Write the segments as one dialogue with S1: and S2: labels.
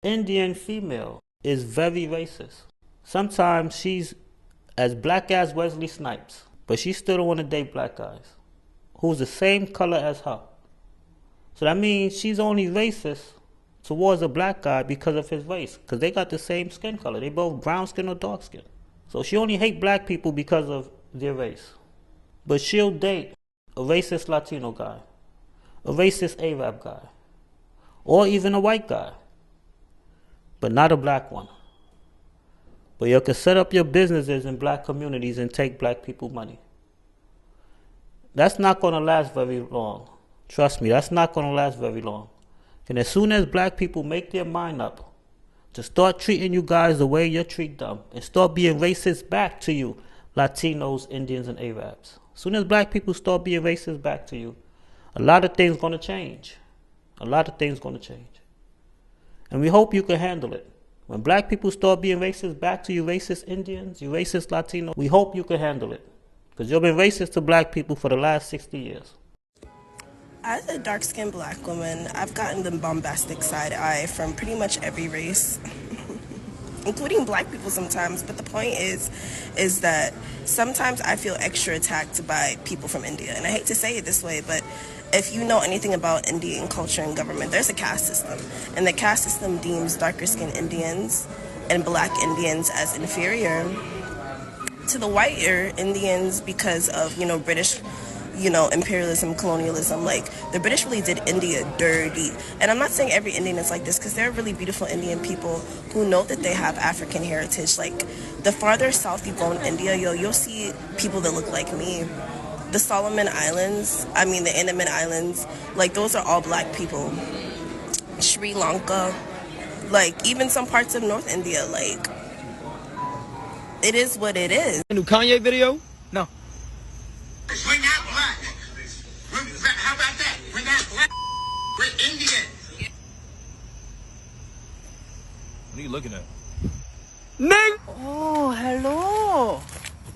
S1: Indian female is very racist. Sometimes she's as black as Wesley Snipes, but she still don't want to date black guys who's the same color as her. So that means she's only racist towards a black guy because of his race, because they got the same skin color. They both brown skin or dark skin. So she only hate black people because of their race. But she'll date a racist Latino guy, a racist Arab guy, or even a white guy, but not a black one. But you can set up your businesses in black communities and take black people money. That's not going to last very long. Trust me, that's not going to last very long. And as soon as black people make their mind up to start treating you guys the way you treat them and start being racist back to you, Latinos, Indians, and Arabs. As soon as black people start being racist back to you, a lot of things going to change. A lot of things going to change. And we hope you can handle it. When black people start being racist back to you, racist Indians, you racist Latinos, we hope you can handle it. Because you've been racist to black people for the last 60 years.
S2: As a dark-skinned black woman, I've gotten the bombastic side eye from pretty much every race, including black people sometimes. But the point is that sometimes I feel extra attacked by people from India. And I hate to say it this way, but if you know anything about Indian culture and government, there's a caste system. And the caste system deems darker-skinned Indians and black Indians as inferior to the whiter Indians because of, British imperialism, colonialism. Like, the British really did India dirty. And I'm not saying every Indian is like this, because there are really beautiful Indian people who know that they have African heritage. Like, the farther south you go in India, you'll see people that look like me. The Solomon Islands, the Andaman Islands, like, those are all black people. Sri Lanka, like, even some parts of North India, like, it is what it is.
S3: A new Kanye video? No.
S4: We're not black. How about that? We're not black. We're Indian.
S3: What are you looking at?
S5: Ning!
S6: Oh, hello.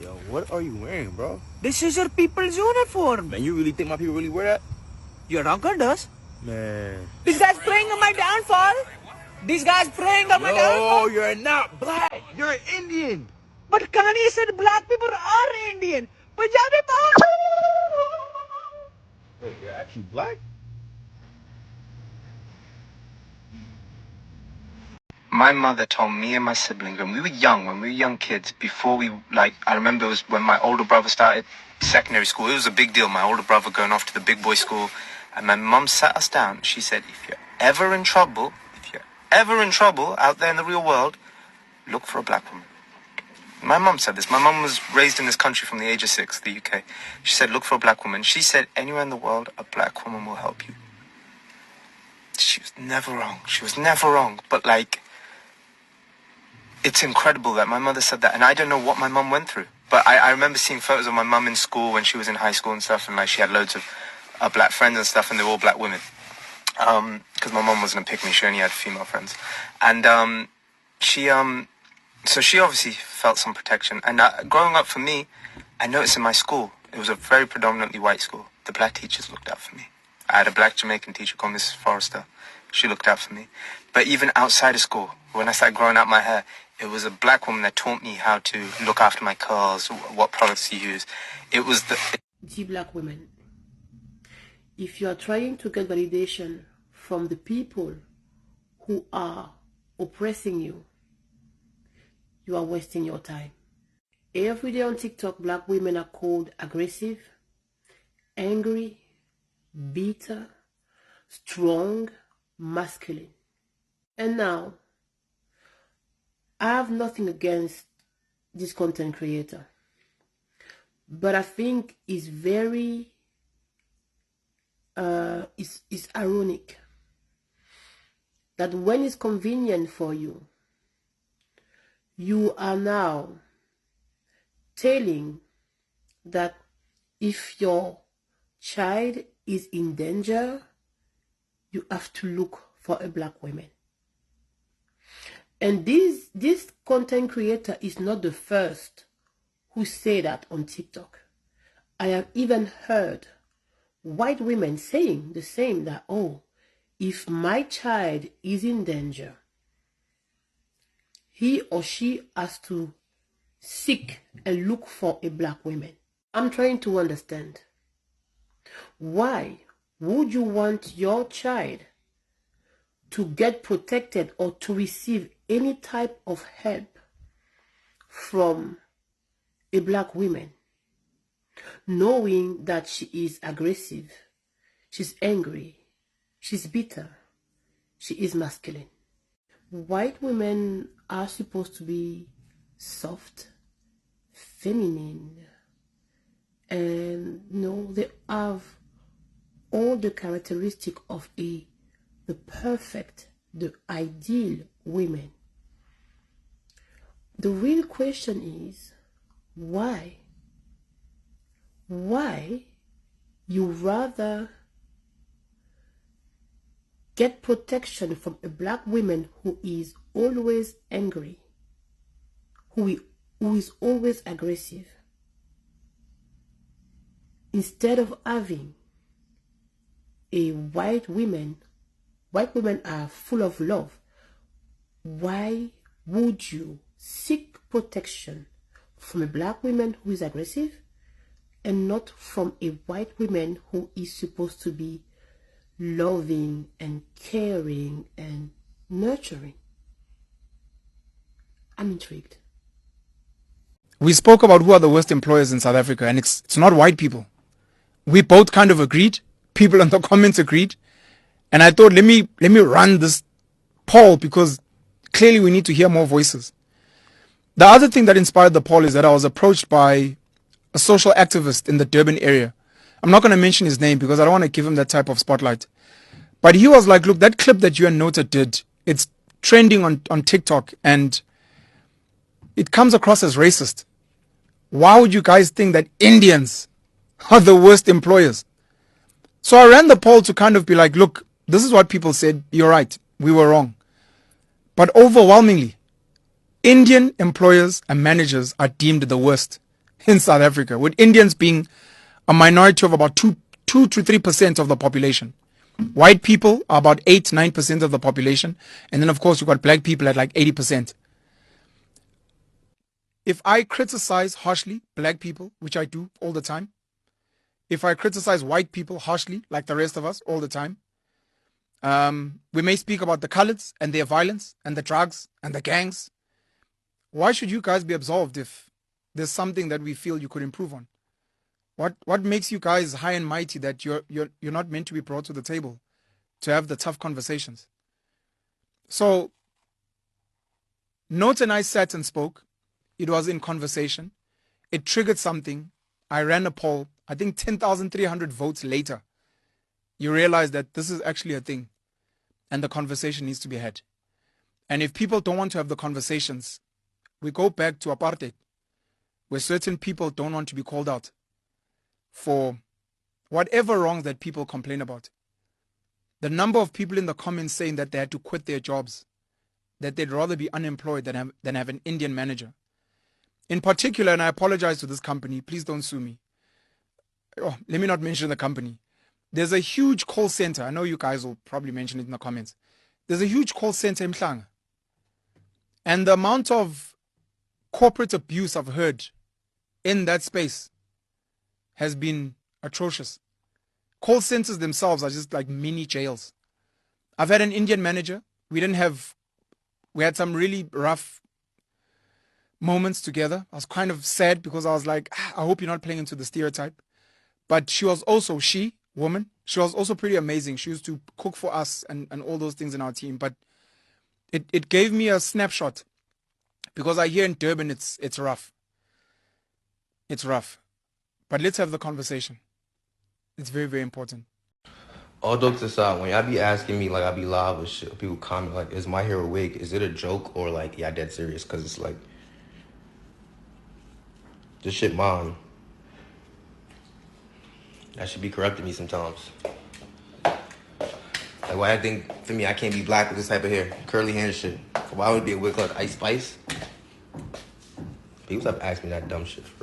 S5: Yo, what are you wearing, bro?
S6: This is your people's uniform.
S5: Man, you really think my people really wear that?
S6: Your uncle does.
S5: Man.
S6: This guy's preying on my downfall. This guy's preying on my downfall.
S5: Oh, you're not black. You're an Indian.
S6: But Kanye said black people are Indian. Punjabi
S5: Wait, you're actually black?
S7: My mother told me and my siblings when we were young kids, before I remember it was when my older brother started secondary school. It was a big deal, my older brother going off to the big boy school. And my mum sat us down. She said, if you're ever in trouble out there in the real world, look for a black woman. My mum said this. My mum was raised in this country from the age of 6, the UK. She said, look for a black woman. She said, anywhere in the world, a black woman will help you. She was never wrong. But, it's incredible that my mother said that. And I don't know what my mum went through. But I remember seeing photos of my mum in school when she was in high school and stuff. And, she had loads of black friends and stuff. And they were all black women. Because my mum wasn't a pick-me. She only had female friends. And so she obviously felt some protection. And growing up for me, I noticed in my school, it was a very predominantly white school. The black teachers looked out for me. I had a black Jamaican teacher called Mrs. Forrester. She looked out for me. But even outside of school, when I started growing out my hair, it was a black woman that taught me how to look after my curls, what products to use. It was
S8: Dear black women, if you are trying to get validation from the people who are oppressing you, you are wasting your time. Every day on TikTok, black women are called aggressive, angry, bitter, strong, masculine. And now, I have nothing against this content creator, but I think it's very, it's ironic that when it's convenient for you, you are now telling that if your child is in danger, you have to look for a black woman. And this content creator is not the first who say that on TikTok. I have even heard white women saying the same, that, oh, if my child is in danger, he or she has to seek and look for a black woman. I'm trying to understand. Why would you want your child to get protected or to receive any type of help from a black woman, knowing that she is aggressive, she's angry, she's bitter, she is masculine? White women are supposed to be soft, feminine, and they have all the characteristics of the perfect, the ideal women. The real question is, why? Why you rather get protection from a black woman who is always angry, who is always aggressive, instead of having a white woman? White women are full of love. Why would you seek protection from a black woman who is aggressive and not from a white woman who is supposed to be loving and caring and nurturing? I'm intrigued.
S9: We spoke about who are the worst employers in South Africa, and it's not white people. We both kind of agreed. People in the comments agreed. And I thought, let me run this poll, because clearly we need to hear more voices. The other thing that inspired the poll is that I was approached by a social activist in the Durban area. I'm not going to mention his name because I don't want to give him that type of spotlight. But he was like, look, that clip that you and Nota did, it's trending on TikTok and it comes across as racist. Why would you guys think that Indians are the worst employers? So I ran the poll to kind of be like, look, this is what people said. You're right. We were wrong. But overwhelmingly, Indian employers and managers are deemed the worst in South Africa, with Indians being a minority of about 2 to 3% of the population. White people are about 8-9% of the population. And then, of course, you've got black people at like 80%. If I criticize harshly black people, which I do all the time, if I criticize white people harshly, like the rest of us, all the time, we may speak about the coloreds and their violence and the drugs and the gangs. Why should you guys be absolved if there's something that we feel you could improve on? What makes you guys high and mighty that you're not meant to be brought to the table to have the tough conversations? So, Note and I sat and spoke. It was in conversation. It triggered something. I ran a poll. I think 10,300 votes later, you realize that this is actually a thing and the conversation needs to be had. And if people don't want to have the conversations, we go back to apartheid, where certain people don't want to be called out for whatever wrongs that people complain about. The number of people in the comments saying that they had to quit their jobs, that they'd rather be unemployed than have an Indian manager. In particular, and I apologize to this company, please don't sue me. Oh, let me not mention the company. There's a huge call center. I know you guys will probably mention it in the comments. There's a huge call center in Mhlanga. And the amount of corporate abuse I've heard in that space has been atrocious. Call centers themselves are just like mini jails. I've had an Indian manager. We had some really rough moments together. I was kind of sad because I was like, I hope you're not playing into the stereotype. But she was also, woman, she was also pretty amazing. She used to cook for us and all those things in our team. But it gave me a snapshot, because I hear in Durban it's rough. It's rough. But let's have the conversation. It's very, very important.
S10: All jokes aside, when y'all be asking me, like, I be live with shit, people comment, like, is my hair a wig? Is it a joke? Or, like, yeah, dead serious? Because it's like, this shit mine. I should be correcting me sometimes. Like, why I think, for me, I can't be black with this type of hair. Curly hair and shit. Why would it be a wig like Ice Spice? People stop asking me that dumb shit.